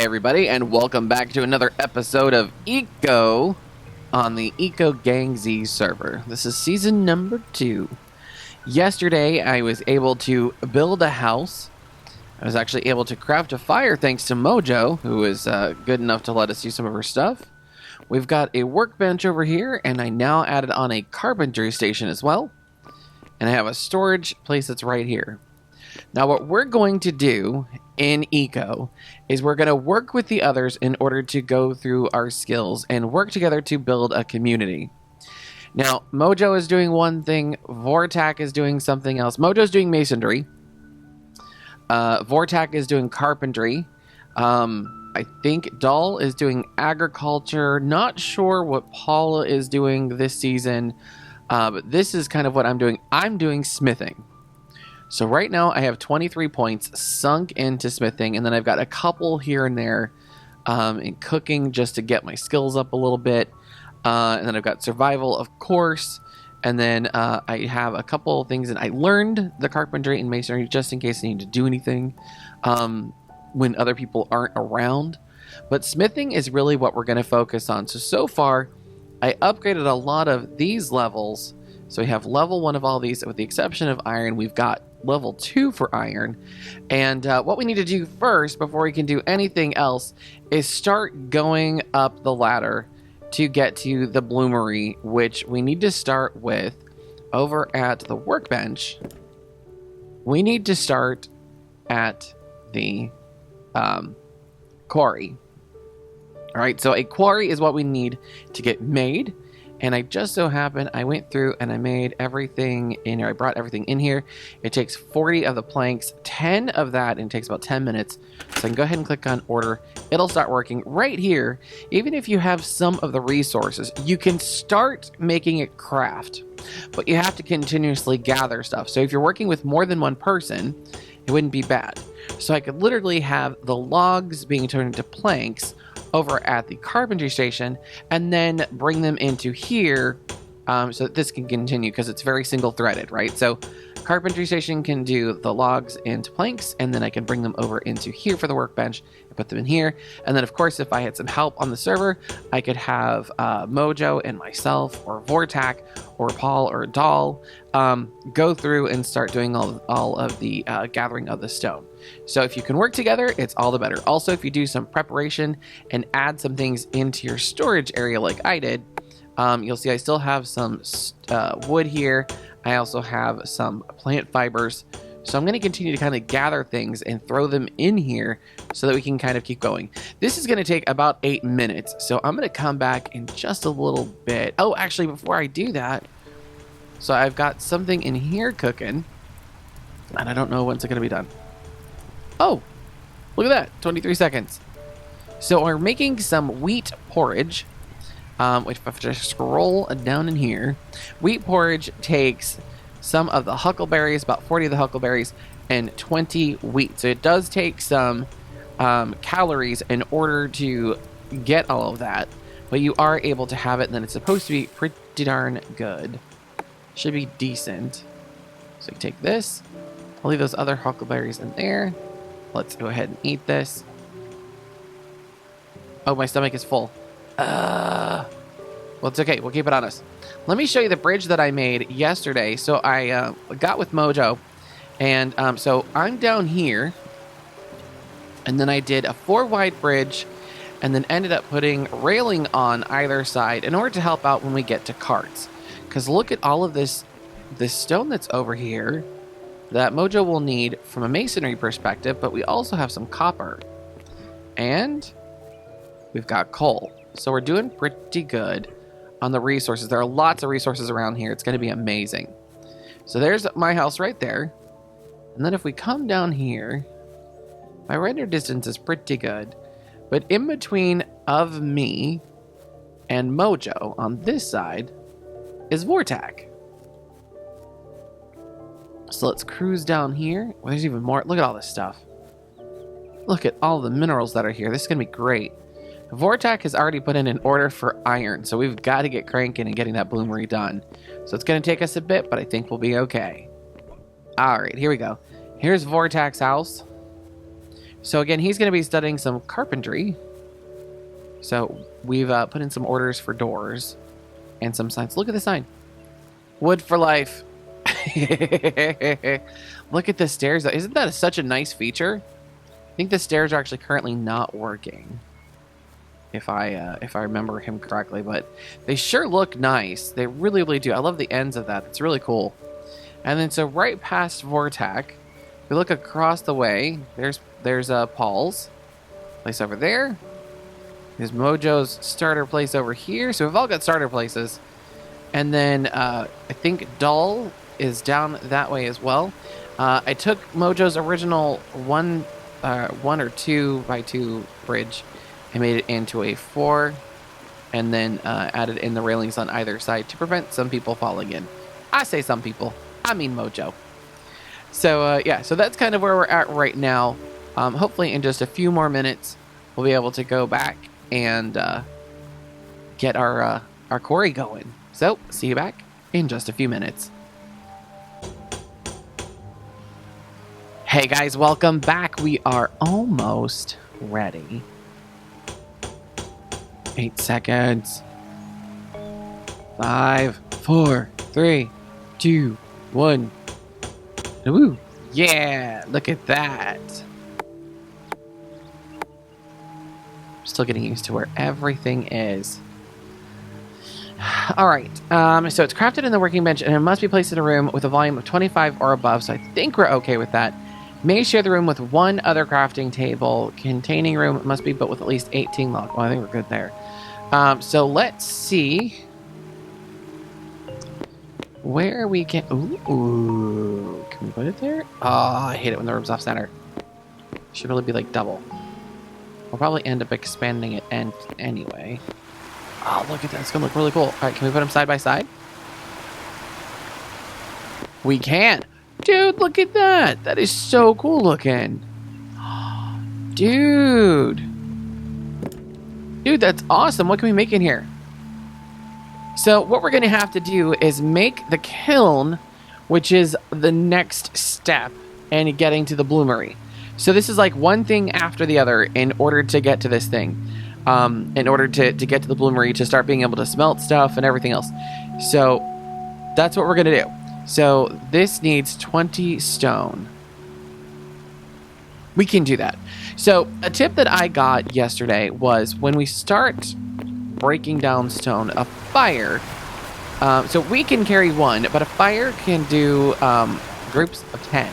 everybody, and welcome back to another episode of Eco on the Eco GangZ server. This is season number 2. Yesterday, I was able to build a house. I was actually able to craft a fire thanks to Mojo, who was good enough to let us use some of her stuff. We've got a workbench over here, and I now added on a carpentry station as well. And I have a storage place that's right here. Now, what we're going to do in Eco is we're going to work with the others in order to go through our skills and work together to build a community. Now, Mojo is doing one thing, Vortac is doing something else. Mojo's doing masonry. Vortac is doing carpentry. I think Doll is doing agriculture. Not sure what Paula is doing this season, but this is kind of what I'm doing. I'm doing smithing. So right now I have 23 points sunk into smithing, and then I've got a couple here and there in cooking just to get my skills up a little bit. And then I've got survival, of course. And then I have a couple of things, and I learned the carpentry and masonry just in case I need to do anything when other people aren't around. But smithing is really what we're going to focus on. So far, I upgraded a lot of these levels. So we have level 1 of all these, with the exception of iron. We've got level 2 for iron. And what we need to do first, before we can do anything else, is start going up the ladder to get to the bloomery, which we need to start with over at the workbench. We need to start at the quarry. All right, so a quarry is what we need to get made. And I just so happened, I went through and I made everything in here. I brought everything in here. It takes 40 of the planks, 10 of that, and it takes about 10 minutes. So I can go ahead and click on order. It'll start working right here. Even if you have some of the resources, you can start making it craft, but you have to continuously gather stuff. So if you're working with more than one person, it wouldn't be bad. So I could literally have the logs being turned into planks over at the carpentry station, and then bring them into here so that this can continue, because it's very single threaded, right? So carpentry station can do the logs into planks, and then I can bring them over into here for the workbench and put them in here. And then of course, if I had some help on the server, I could have Mojo and myself, or Vortac, or Paul, or Doll go through and start doing all of the gathering of the stone. So if you can work together, it's all the better. Also, if you do some preparation and add some things into your storage area like I did, you'll see I still have some wood here. I also have some plant fibers. So I'm going to continue to kind of gather things and throw them in here so that we can kind of keep going. This is going to take about 8 minutes. So I'm going to come back in just a little bit. Oh, actually, before I do that, so I've got something in here cooking, and I don't know when's it going to be done. Oh, look at that, 23 seconds. So we're making some wheat porridge. Wait, if I just scroll down in here, wheat porridge takes some of the huckleberries, about 40 of the huckleberries, and 20 wheat. So it does take some calories in order to get all of that, but you are able to have it, and then it's supposed to be pretty darn good. Should be decent. So you take this, I'll leave those other huckleberries in there. Let's go ahead and eat this. Oh, my stomach is full. Well, it's okay. We'll keep it on us. Let me show you the bridge that I made yesterday. So I got with Mojo, and so I'm down here, and then I did a 4-wide bridge, and then ended up putting railing on either side in order to help out when we get to carts. Because look at all of this stone that's over here that Mojo will need from a masonry perspective, but we also have some copper. And we've got coal. So we're doing pretty good on the resources. There are lots of resources around here. It's going to be amazing. So there's my house right there. And then if we come down here, my render distance is pretty good. But in between of me and Mojo on this side is Vortac. So let's cruise down here. Well, there's even more. Look at all this stuff. Look at all the minerals that are here. This is going to be great. Vortac has already put in an order for iron, so we've got to get cranking and getting that bloomery done. So it's going to take us a bit, but I think we'll be okay. All right, here we go. Here's Vortac's house. So again, he's going to be studying some carpentry. So we've put in some orders for doors and some signs. Look at the sign. Wood for life. Look at the stairs. Isn't that such a nice feature? I think the stairs are actually currently not working, if I remember him correctly, but they sure look nice. They really, really do. I love the ends of that. It's really cool. And then so right past Vortac, we look across the way. There's Paul's place over there. There's Mojo's starter place over here. So we've all got starter places. And then I think Dull is down that way as well. I took Mojo's original 1 or 2 by 2 bridge and made it into a 4, and then added in the railings on either side to prevent some people falling in. I say some people, I mean Mojo. So yeah, so that's kind of where we're at right now. Hopefully in just a few more minutes, we'll be able to go back and get our quarry going. So see you back in just a few minutes. Hey guys, welcome back. We are almost ready. 8 seconds. 5, 4, 3, 2, 1. Woo! Yeah, look at that. Still getting used to where everything is. All right, so it's crafted in the working bench and it must be placed in a room with a volume of 25 or above, so I think we're okay with that. May share the room with one other crafting table. Containing room must be built with at least 18 logs. Well, I think we're good there. So let's see where we can... Ooh, can we put it there? Oh, I hate it when the room's off center. Should really be like double. We'll probably end up expanding it anyway. Oh, look at that. It's going to look really cool. All right, can we put them side by side? We can. Dude, look at that. That is so cool looking. Dude. Dude, that's awesome. What can we make in here? So what we're going to have to do is make the kiln, which is the next step in getting to the bloomery. So this is like one thing after the other in order to get to this thing. In order to get to the bloomery, to start being able to smelt stuff and everything else. So that's what we're going to do. So this needs 20 stone. We can do that. So a tip that I got yesterday was when we start breaking down stone, a fire, so we can carry 1, but a fire can do groups of 10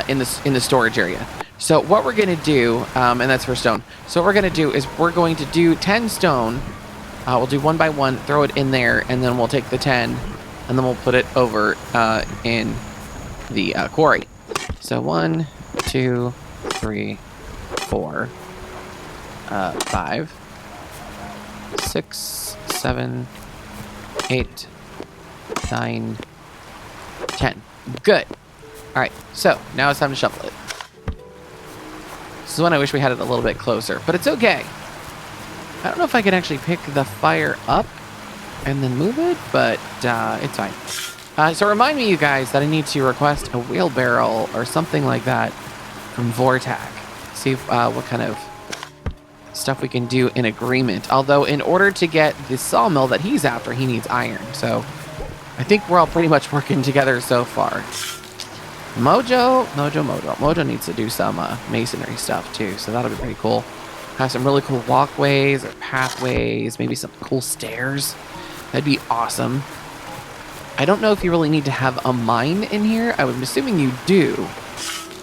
in the storage area. So what we're going to do, and that's for stone. So what we're going to do is we're going to do 10 stone. We'll do 1 by 1, throw it in there, and then we'll take the 10, and then we'll put it over in the quarry. So 1, 2, 3, 4, 5, 6, 7, 8, 9, 10. Good. All right, so now it's time to shovel it. This is when I wish we had it a little bit closer, but it's okay. I don't know if I can actually pick the fire up and then move it, but it's fine. So remind me, you guys, that I need to request a wheelbarrow or something like that from Vortac. See what kind of stuff we can do in agreement. Although in order to get the sawmill that he's after, he needs iron. So I think we're all pretty much working together so far. Mojo needs to do some masonry stuff too, so that'll be pretty cool. Have some really cool walkways or pathways, maybe some cool stairs. That'd be awesome. I don't know if you really need to have a mine in here. I'm assuming you do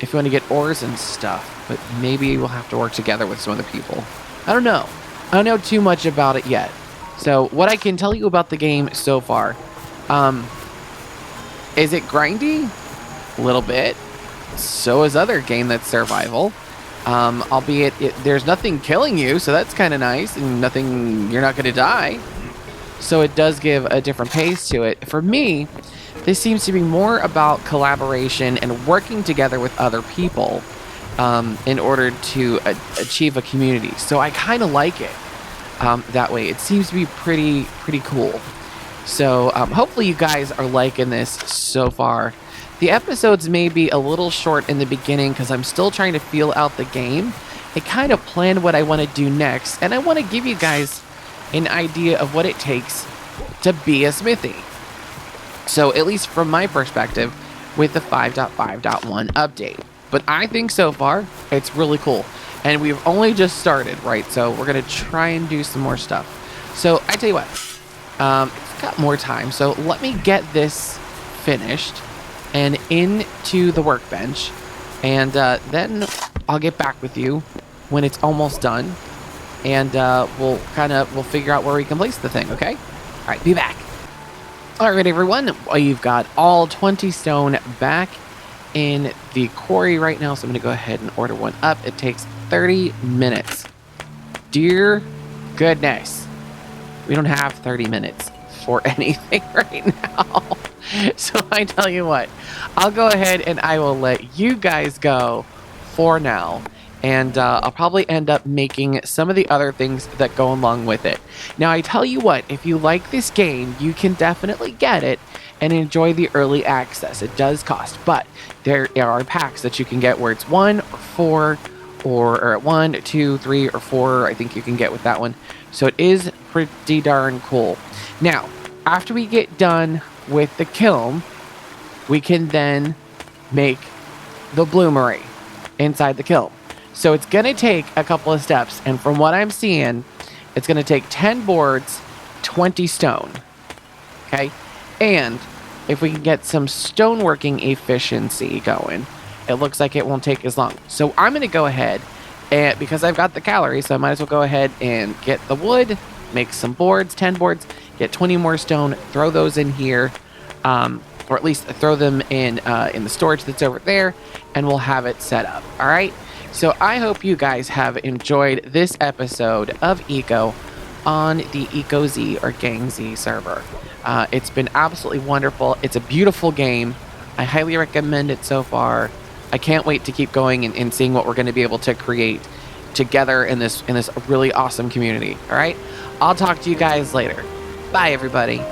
if you want to get ores and stuff, but maybe we'll have to work together with some other people. I don't know. I don't know too much about it yet. So what I can tell you about the game so far, is it grindy? A little bit. So is other game that's survival. Albeit there's nothing killing you, so that's kind of nice, and you're not going to die. So it does give a different pace to it. For me, this seems to be more about collaboration and working together with other people in order to achieve a community. So I kind of like it that way. It seems to be pretty cool. So hopefully you guys are liking this so far. The episodes may be a little short in the beginning because I'm still trying to feel out the game. I kind of planned what I want to do next, and I want to give you guys an idea of what it takes to be a Smithy. So at least from my perspective, with the 5.5.1 update. But I think so far, it's really cool. And we've only just started, right? So we're going to try and do some more stuff. So I tell you what, it's got more time. So let me get this finished and into the workbench. And then I'll get back with you when it's almost done. And we'll figure out where we can place the thing, okay? All right, be back. All right, everyone, you've got all 20 stone back in the quarry right now, so I'm going to go ahead and order one up. It takes 30 minutes. Dear goodness, we don't have 30 minutes for anything right now. So I tell you what, I'll go ahead and I will let you guys go for now. And I'll probably end up making some of the other things that go along with it. Now, I tell you what, if you like this game, you can definitely get it and enjoy the early access. It does cost, but there are packs that you can get where it's 1 or 4, or 1, 2, 3, or 4. I think you can get with that one. So it is pretty darn cool. Now, after we get done with the kiln, we can then make the bloomery inside the kiln. So it's going to take a couple of steps, and from what I'm seeing, it's going to take 10 boards, 20 stone, okay? And if we can get some stoneworking efficiency going, it looks like it won't take as long. So I'm going to go ahead, and because I've got the calories, so I might as well go ahead and get the wood, make some boards, 10 boards, get 20 more stone, throw those in here, or at least throw them in the storage that's over there, and we'll have it set up, all right? So I hope you guys have enjoyed this episode of Eco on the GangZ or GangZ server. It's been absolutely wonderful. It's a beautiful game. I highly recommend it so far. I can't wait to keep going and seeing what we're going to be able to create together in this really awesome community. All right? I'll talk to you guys later. Bye, everybody.